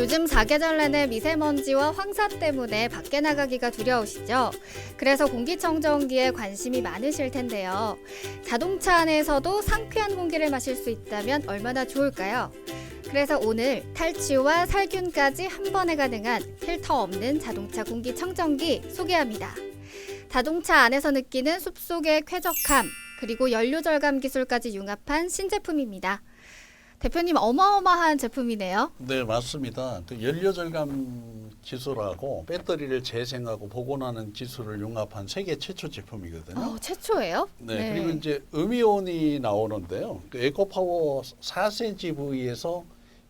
요즘 사계절 내내 미세먼지와 황사 때문에 밖에 나가기가 두려우시죠? 그래서 공기청정기에 관심이 많으실 텐데요. 자동차 안에서도 상쾌한 공기를 마실 수 있다면 얼마나 좋을까요? 그래서 오늘 탈취와 살균까지 한 번에 가능한 필터 없는 자동차 공기청정기 소개합니다. 자동차 안에서 느끼는 숲속의 쾌적함, 그리고 연료 절감 기술까지 융합한 신제품입니다. 대표님, 어마어마한 제품이네요. 네, 맞습니다. 그 연료 절감 기술하고 배터리를 재생하고 복원하는 기술을 융합한 세계 최초 제품이거든요. 최초예요? 네, 그리고 이제 음이온이 나오는데요. 그 에코파워 4cgV에서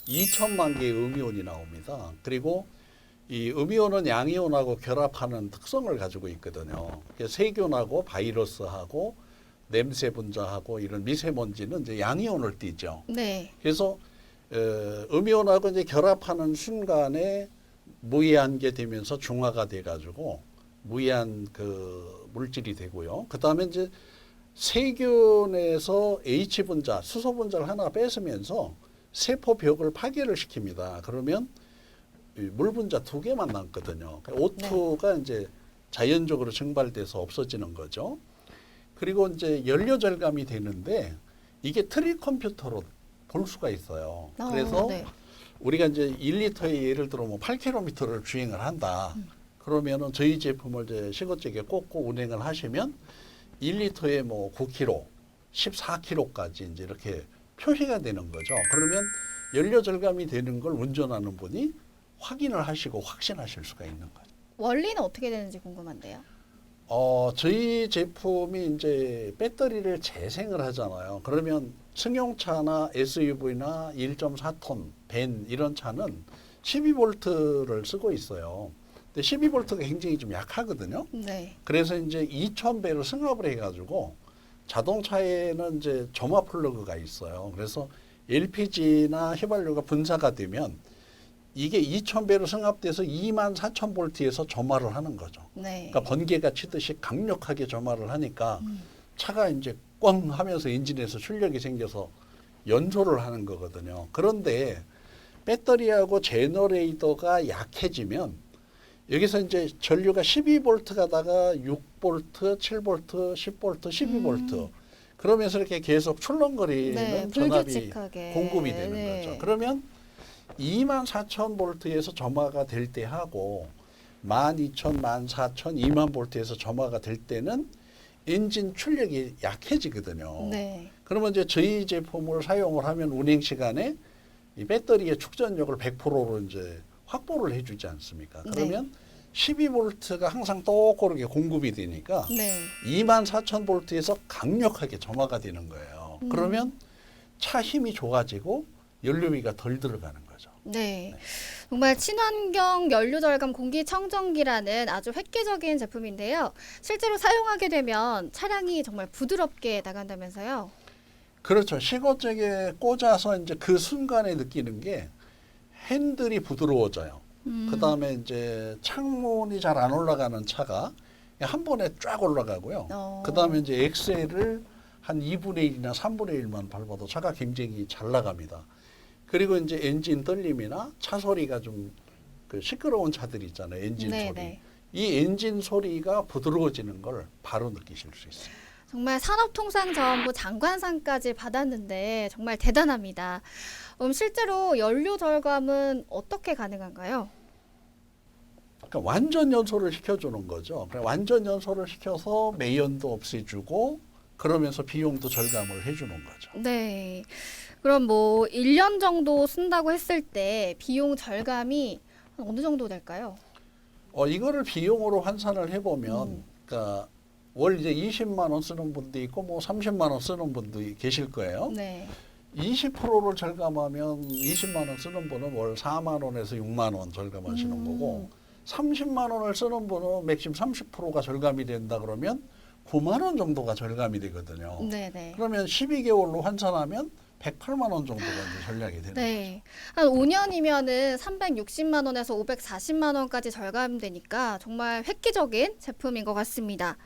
2천만 개의 음이온이 나옵니다. 그리고 이 음이온은 양이온하고 결합하는 특성을 가지고 있거든요. 세균하고 바이러스하고 냄새 분자하고 이런 미세먼지는 이제 양이온을 띠죠. 네. 그래서 음이온하고 이제 결합하는 순간에 무해한 게 되면서 중화가 돼가지고 무해한 그 물질이 되고요. 그 다음에 이제 세균에서 H 분자, 수소 분자를 하나 뺏으면서 세포 벽을 파괴를 시킵니다. 그러면 물 분자 2개만 남거든요. O2가 이제 자연적으로 증발돼서 없어지는 거죠. 그리고 이제 연료 절감이 되는데 이게 트리 컴퓨터로 볼 수가 있어요. 그래서 네. 우리가 이제 1리터에 예를 들어 뭐 8km를 주행을 한다. 그러면은 저희 제품을 이제 시거잭에 꽂고 운행을 하시면 1리터에 뭐 9km, 14km까지 이제 이렇게 표시가 되는 거죠. 그러면 연료 절감이 되는 걸 운전하는 분이 확인을 하시고 확신하실 수가 있는 거죠. 원리는 어떻게 되는지 궁금한데요. 저희 제품이 이제 배터리를 재생을 하잖아요. 그러면 승용차나 SUV나 1.4톤, 밴 이런 차는 12V를 쓰고 있어요. 근데 12V가 굉장히 좀 약하거든요. 네. 그래서 이제 2000배로 승합을 해가지고 자동차에는 이제 점화 플러그가 있어요. 그래서 LPG나 휘발유가 분사가 되면 이게 2000배로 승합돼서 24,000V에서 점화를 하는 거죠. 네. 그러니까 번개가 치듯이 강력하게 점화를 하니까 차가 이제 꽝 하면서 엔진에서 출력이 생겨서 연소를 하는 거거든요. 그런데 배터리하고 제너레이터가 약해지면 여기서 이제 전류가 12V 가다가 6V, 7V, 10V, 12V 그러면서 이렇게 계속 출렁거리는 전압이 불규칙하게. 공급이 되는 네. 거죠. 그러면 24,000V에서 점화가 될 때 하고 12,000, 14,000, 20,000V에서 점화가 될 때는 엔진 출력이 약해지거든요. 네. 그러면 이제 저희 제품을 사용을 하면 운행 시간에 이 배터리의 축전력을 100%로 이제 확보를 해주지 않습니까? 그러면 12V가 항상 똑고르게 공급이 되니까 네. 24,000V에서 강력하게 점화가 되는 거예요. 그러면 차 힘이 좋아지고 연료비가 덜 들어가는 거죠. 네. 정말 친환경 연료 절감 공기청정기라는 아주 획기적인 제품인데요. 실제로 사용하게 되면 차량이 정말 부드럽게 나간다면서요? 그렇죠. 시거잭에 꽂아서 이제 그 순간에 느끼는 게 핸들이 부드러워져요. 그 다음에 이제 창문이 잘 안 올라가는 차가 한 번에 쫙 올라가고요. 그 다음에 이제 엑셀을 한 2분의 1이나 3분의 1만 밟아도 차가 굉장히 잘 나갑니다. 그리고 이제 엔진 떨림이나 차 소리가 좀 그 시끄러운 차들이 있잖아요. 엔진 네, 소리. 네. 이 엔진 소리가 부드러워지는 걸 바로 느끼실 수 있어요. 정말 산업통상자원부 장관상까지 받았는데 정말 대단합니다. 실제로 연료 절감은 어떻게 가능한가요? 그러니까 완전 연소를 시켜주는 거죠. 완전 연소를 시켜서 매연도 없애주고 그러면서 비용도 절감을 해주는 거죠. 네. 그럼 뭐 1년 정도 쓴다고 했을 때 비용 절감이 어느 정도 될까요? 이거를 비용으로 환산을 해보면, 그러니까 월 이제 20만 원 쓰는 분도 있고, 뭐 30만 원 쓰는 분도 계실 거예요. 네. 20%를 절감하면 20만 원 쓰는 분은 월 4만 원에서 6만 원 절감하시는 거고, 30만 원을 쓰는 분은 맥심 30%가 절감이 된다 그러면 9만 원 정도가 절감이 되거든요. 네네. 그러면 12개월로 환산하면 108만 원 정도가 이제 전략이 되는 네. 한 5년이면은 360만 원에서 540만 원까지 절감되니까 정말 획기적인 제품인 것 같습니다.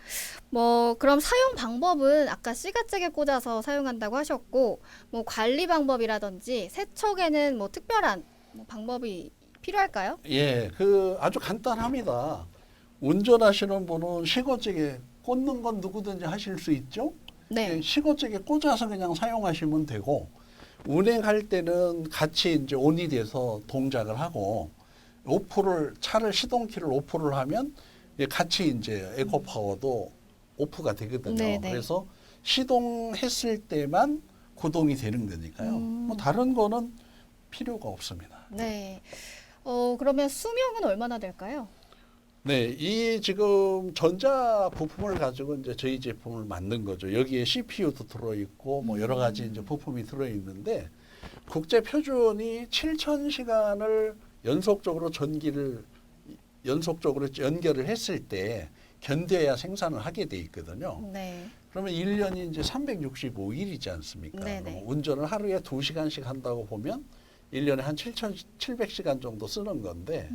뭐 그럼 사용 방법은 아까 시가잭에 꽂아서 사용한다고 하셨고, 뭐 관리 방법이라든지 세척에는 뭐 특별한 뭐 방법이 필요할까요? 예, 그 아주 간단합니다. 운전하시는 분은 시거잭에 꽂는 건 누구든지 하실 수 있죠. 네. 시거잭에 꽂아서 그냥 사용하시면 되고, 운행할 때는 같이 이제 온이 돼서 동작을 하고, 차를 시동키를 오프를 하면 같이 이제 에코파워도 오프가 되거든요. 네네. 그래서 시동했을 때만 구동이 되는 거니까요. 뭐 다른 거는 필요가 없습니다. 네. 그러면 수명은 얼마나 될까요? 네, 이 지금 전자 부품을 가지고 이제 저희 제품을 만든 거죠. 여기에 CPU도 들어있고 뭐 여러 가지 이제 부품이 들어있는데 국제 표준이 7,000시간을 연속적으로 연결을 했을 때 견뎌야 생산을 하게 돼 있거든요. 네. 그러면 1년이 이제 365일이지 않습니까? 네네. 운전을 하루에 2시간씩 한다고 보면 1년에 한 7,700시간 정도 쓰는 건데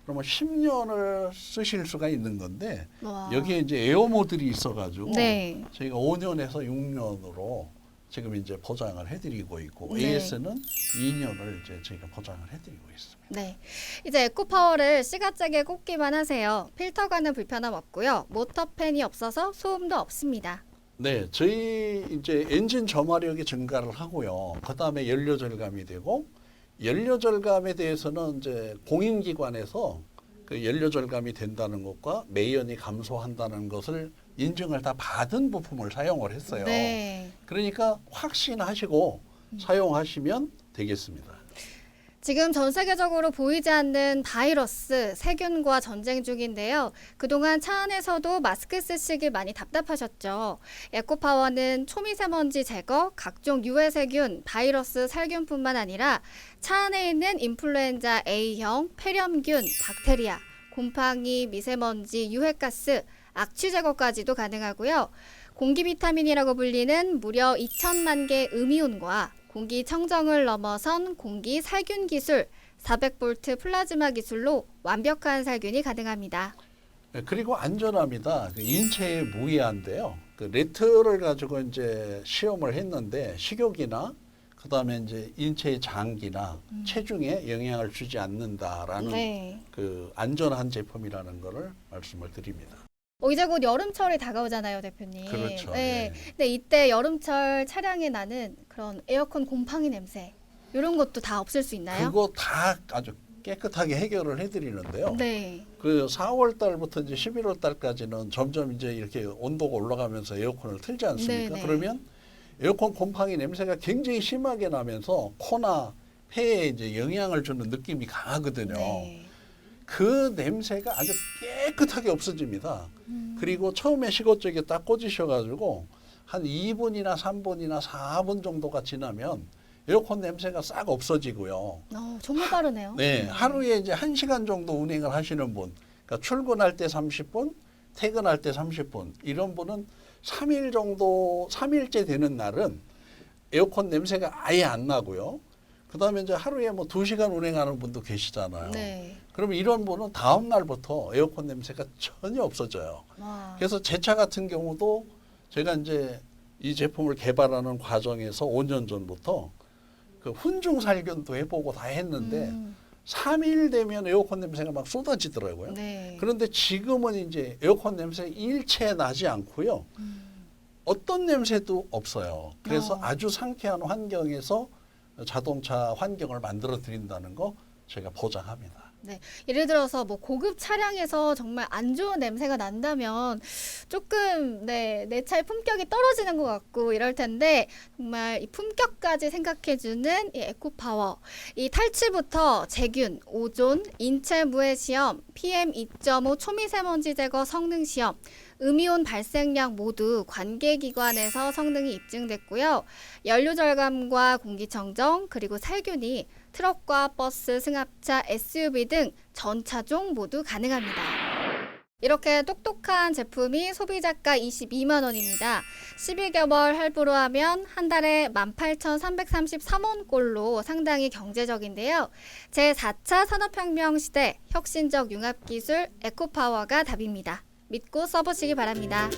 그러면 10년을 쓰실 수가 있는 건데 와. 여기에 이제 에어 모듈이 있어가지고 네. 저희가 5년에서 6년으로 지금 이제 보장을 해드리고 있고 네. AS는 2년을 이제 저희가 보장을 해드리고 있습니다. 네. 이제 에코파워를 시가잭에 꽂기만 하세요. 필터가는 불편함 없고요. 모터팬이 없어서 소음도 없습니다. 네, 저희 이제 엔진 점화력이 증가를 하고요. 그 다음에 연료 절감이 되고 연료 절감에 대해서는 이제 공인기관에서 그 연료 절감이 된다는 것과 매연이 감소한다는 것을 인증을 다 받은 부품을 사용을 했어요. 네. 그러니까 확신하시고 사용하시면 되겠습니다. 지금 전 세계적으로 보이지 않는 바이러스, 세균과 전쟁 중인데요. 그동안 차 안에서도 마스크 쓰시기 많이 답답하셨죠. 에코파워는 초미세먼지 제거, 각종 유해 세균, 바이러스, 살균뿐만 아니라 차 안에 있는 인플루엔자 A형, 폐렴균, 박테리아, 곰팡이, 미세먼지, 유해가스, 악취 제거까지도 가능하고요. 공기 비타민이라고 불리는 무려 2천만 개 음이온과 공기 청정을 넘어선 공기 살균 기술, 400V 플라즈마 기술로 완벽한 살균이 가능합니다. 네, 그리고 안전합니다. 그 인체에 무해한데요. 그 레트를 가지고 이제 시험을 했는데 식욕이나 그다음에 이제 인체의 장기나 체중에 영향을 주지 않는다라는 네. 그 안전한 제품이라는 거를 말씀을 드립니다. 이제 곧 여름철이 다가오잖아요, 대표님. 그렇죠. 네. 네. 근데 이때 여름철 차량에 나는 그런 에어컨 곰팡이 냄새 이런 것도 다 없앨 수 있나요? 그거 다 아주 깨끗하게 해결을 해드리는데요. 네. 그 4월 달부터 이제 11월 달까지는 점점 이제 이렇게 온도가 올라가면서 에어컨을 틀지 않습니까? 네네. 그러면 에어컨 곰팡이 냄새가 굉장히 심하게 나면서 코나 폐에 이제 영향을 주는 느낌이 강하거든요. 네. 그 냄새가 아주 깨끗하게 없어집니다. 그리고 처음에 시거잭에 딱 꽂으셔가지고 한 2분이나 3분이나 4분 정도가 지나면 에어컨 냄새가 싹 없어지고요. 정말 빠르네요. 네, 하루에 이제 1시간 정도 운행을 하시는 분, 그러니까 출근할 때 30분, 퇴근할 때 30분, 이런 분은 3일 정도, 3일째 되는 날은 에어컨 냄새가 아예 안 나고요. 그 다음에 이제 하루에 뭐 2시간 운행하는 분도 계시잖아요. 네. 그러면 이런 분은 다음 날부터 에어컨 냄새가 전혀 없어져요. 와. 그래서 제 차 같은 경우도 제가 이제 이 제품을 개발하는 과정에서 5년 전부터 그 훈중 살균도 해보고 다 했는데 3일 되면 에어컨 냄새가 막 쏟아지더라고요. 네. 그런데 지금은 이제 에어컨 냄새 일체 나지 않고요. 어떤 냄새도 없어요. 그래서 아주 상쾌한 환경에서 자동차 환경을 만들어 드린다는 거 제가 보장합니다. 네. 예를 들어서 뭐 고급 차량에서 정말 안 좋은 냄새가 난다면 조금 내 차의 품격이 떨어지는 것 같고 이럴 텐데 정말 이 품격까지 생각해주는 이 에코파워, 이 탈취부터 세균, 오존, 인체 무해 시험, PM2.5 초미세먼지 제거 성능 시험, 음이온 발생량 모두 관계기관에서 성능이 입증됐고요. 연료 절감과 공기청정 그리고 살균이 트럭과 버스, 승합차, SUV 등 전 차종 모두 가능합니다. 이렇게 똑똑한 제품이 소비자가 22만 원입니다. 12개월 할부로 하면 한 달에 18,333원꼴로 상당히 경제적인데요. 제4차 산업혁명 시대 혁신적 융합기술 에코파워가 답입니다. 믿고 써보시기 바랍니다.